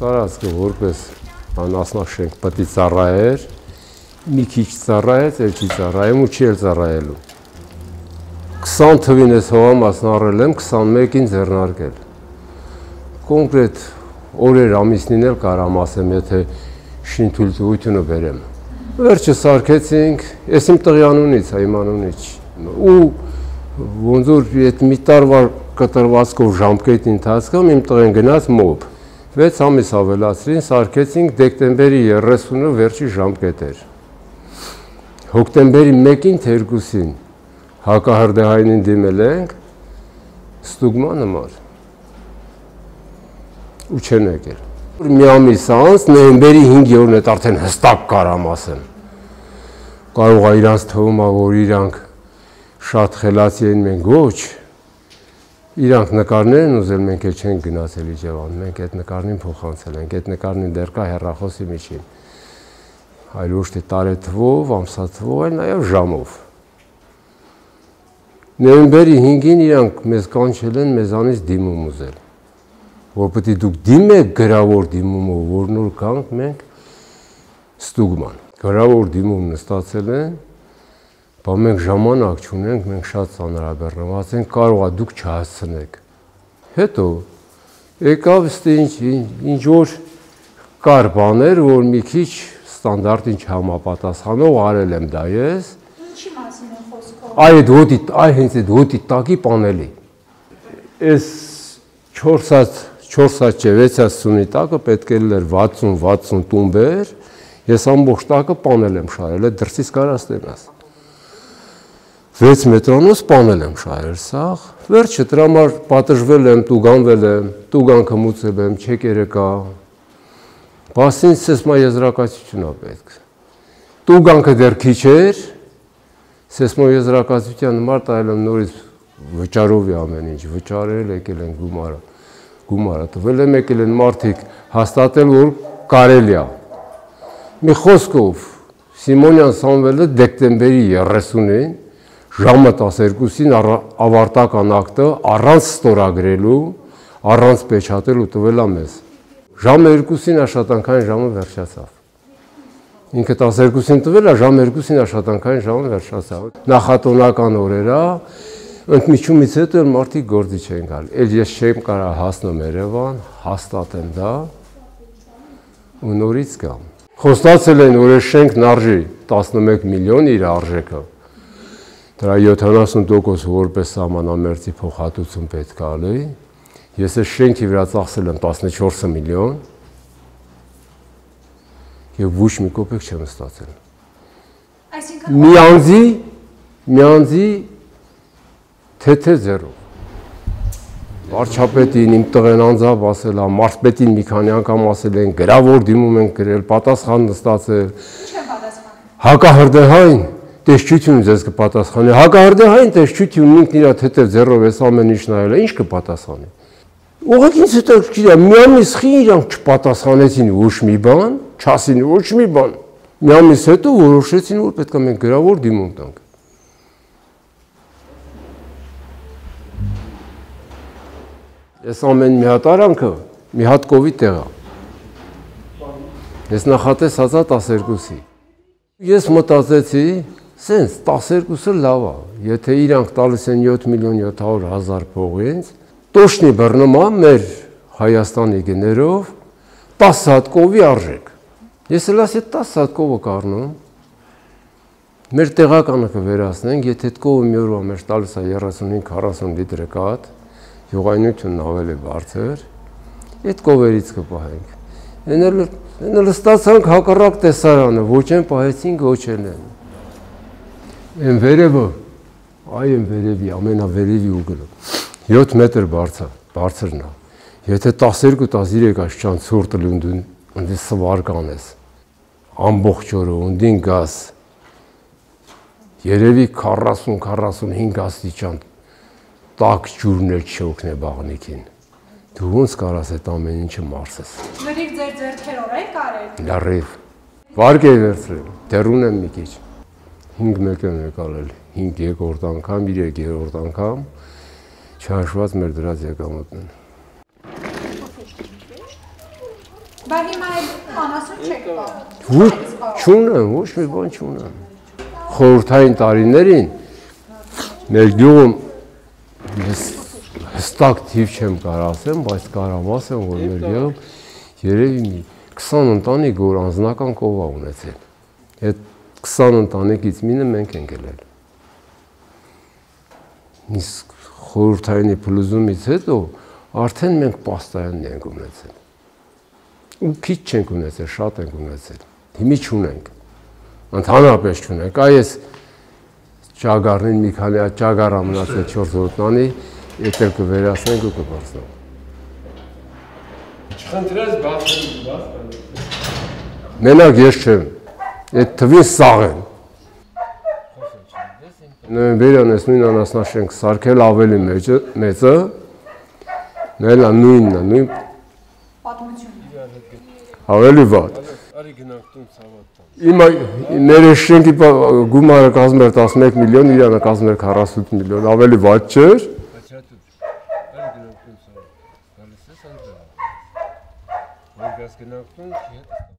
Տարածքը որպես անասնաշենք պետք է ծառայեր, մի քիչ ծառայեց, էլ չի ծառայում ու չի էլ ծառայելու։ 20 թվին ես հողամասն առել եմ, 21-ին ձեռնարկել։ Կոնկրետ օրեր ամիսնին էլ կարամ ասեմ, եթե շինթույլտվությունը բերեմ։ Վերջը սարքեցինք, ես իմ տղի անունից, իմ անունից, ու ոնց որ այդ մի տարվա կտրվածքով ժամկետի ընթացքում իմ տղեն գնաց մոբ։ 6 ամիս ավելացրին, սարքեցինք դեկտեմբերի 30-ը վերջի ժամկետ էր։ Հոկտեմբերի 1-ին թե 2-ին հակահրդեհայինին դիմել ենք ստուգման համար ու չեն եկել։ Մի ամիս անց նոյեմբերի 5-ին այդ արդեն հստակ կարամ ասեմ։ Կարող է իրանց թվում է, որ իրանք շատ խելացի են, մենք ոչ։ Իրանք նկարներ են ուզել, մենք էլ չենք գնացել Իջևան, մենք այդ նկարին փոխանցել ենք, այդ նկարին դեռ կա հեռախոսի միջին։ Այլ ոչ թե տարեթվով, ամսաթվով, այլ նաև ժամով։ Նոյեմբերի 5-ին իրանք մեզ կանչել են մեզանից դիմում ուզել, որ պետք է դուք դիմեք գրավոր դիմումով, որ նոր կանք մենք ստուգման։ Գրավոր դիմում նստացել են, բա մենք ժամանակ չունենք, մենք շատ ծանրաբեռնված ենք, կարող է դուք չհասցնեք։ Հետո եկավ ինչ որ կար բաներ, որ մի քիչ ստանդարտին չհամապատասխանող արել եմ դա ես։ Ինչի մասին է խոսքը։ Այ հենց այդ հոտի տակի պանելի։ Այս 4-6 սունի տակը պետք է լեր 60 տումբեր, ես ամբողջ տակը պանել եմ շարել, այդ դրսից կարաս տենաս։ 6 մետրանոց պանել եմ շարել սաղ, վերջը դրա համար պատժվել եմ, տուգանվել եմ, տուգանքը մուծել եմ, չեկերը կա, բասին սեսմա եզրակացություն է պետք։ Տուգանքը դեռ քիչ էր, սեսմա եզրակացության համար տայել եմ նորից վճարով է ամեն ինչ, վճարել եկել են գումարը, տվել եմ եկել են մարդիկ հաստատել, որ կարելի է։ Մի խոսքով Սիմոնյան Սամվելը դեկտեմբերի 30-ին ժամը 12-ին ավարտական ակտը առանց ստորագրելու, առանց պեչատելու տվել է մեզ։ Ժամը 2-ին աշխատանքային ժամը վերջացավ։ Ինքը 12-ին տվել է, ժամը 2-ին աշխատանքային ժամը վերջացավ։ Նախատոնական օրերա, ընդմիջումից հետո մարդիկ գործի չեն գալ։ Էլ ես չեմ կարող հասնեմ Երևան, հաստատեմ դա ու նորից գամ։ Խոստացել են, որ այս շենքն արժի 11 միլիոն իր արժեքը։ Դրա 70% որպես սահմանամերձի փոխհատուցում պետք է ալի։ Ես այս շենքի վրա ծախսել եմ 14 միլիոն եւ ոչ մի կոպեկ չեմ ստացել։ Այսինքն մի անձի թե զերո։ Վարչապետին իմ տղեն անձամբ ասել է, մարզպետին մի քանի անգամ ասել են, գրավոր դիմում են գրել, պատասխան նստացել։ Չեմ պատասխանել։ Հակահրդեհային տեսչություն ձեզ կպատասխանի։ Հակահրդեհային տեսչությունն ինքն իր թեթև ձեռով էս ամեն ինչ նայել է, ինչ կպատասխանի։ Ուղղակի ինձ հետաքրքիր է, մի ամիս խի իրանք չպատասխանեցին ոչ մի բան, չասին ոչ մի բան։ Մի ամիս հետո որոշեցին, որ պետք է մենք գրավոր դիմում տանք։ Ես ամեն մի հատ արանքը մի հատ կովի տեղ է։ Ես նախատեսած է 12-ի։ Ես մտածեցի, սենց 12-ը լավ է, եթե իրանք տալիս են 7.700.000 փողից, տոշնի բռնումա մեր Հայաստանի գներով 10 հատ կովի արժեք։ Ես էլ ասի 10 հատ կովը կառնում, մեր տեղականը կվերացնենք, եթե այդ կովը մի օրվա մեր տալիս է 35-40 լիտր կատ, յուղայնությունն ավելի բարձր, այդ կովերից կպահենք։ Էնել ստացանք հակառակ տեսարանը, ոչ են պահեցինք, ոչ են են։ Են վերևը, այ են վերևի, ամենավերևի ուգլը, 7 մետր բարձրն է, եթե 12-13 աշխան ցուրտ լունդուն, ընդի սվարական ես, ամբողջ օրը ունդին գազ, երևի 40-45 աստիճան, տակ ջուրն էլ չօգնե բաղնիքին։ Դու ոնց կարաս այդ ամեն ինչը մարսես։ Լրիվ ձեր ձեռքերով է կարել։ Լրիվ։ Վարկ է վերցրել, դեռ ունեմ մի քիչ։ 5 մեկ եմ եկալել, 5 երկրորդ անգամ, 3 երրորդ անգամ, չհաշված մեր դրած եկամուտն են։ Բա հիմա էլ անասուն չեք պահում։ Չունեմ, ոչ մի բան չունեմ։ Խորհրդային տարիներին մեր գյուղում հստակ թիվ չեմ կարող ասեմ, բայց կարող ասեմ, որ մեր գյուղում երևի 20 ընտանիք որ անձնական կովա ունեցել։ Այդ 20 ընտանիքից մինը մենք ենք ելել։ Իսկ խորհրդայինի փլուզումից հետո արդեն մենք պաստայանն ենք ունեցել։ Ու քիչ չենք ունեցել, շատ ենք ունեցել։ Հիմի չունենք։ Ընդհանրապես չունենք։ Այս ճագարին մի քանի ճագար ամնացել 4 ոտնանի, եթե կվերացնենք ու կբացնենք։ Չխնդրես բացել։ Մենակ ես չեմ, այդ թվին սաղ են։ Նոյեմբերյան ես նույն անասնաշենք սարքել ավելի մեծը, նայելա նույն Պատմություն։ ավելի վատ։ Արի գնանք տուն ցավատան։ Հիմա մեր շենքի գումարը կազմել 11 միլիոն, իրանը կազմել 48 միլիոն, ավելի վատ չէր։ Բայց հատուկ, արի գնանք տուն ցավատան։ Գալիս ես անդրա։ Որ գաս գնանք տուն,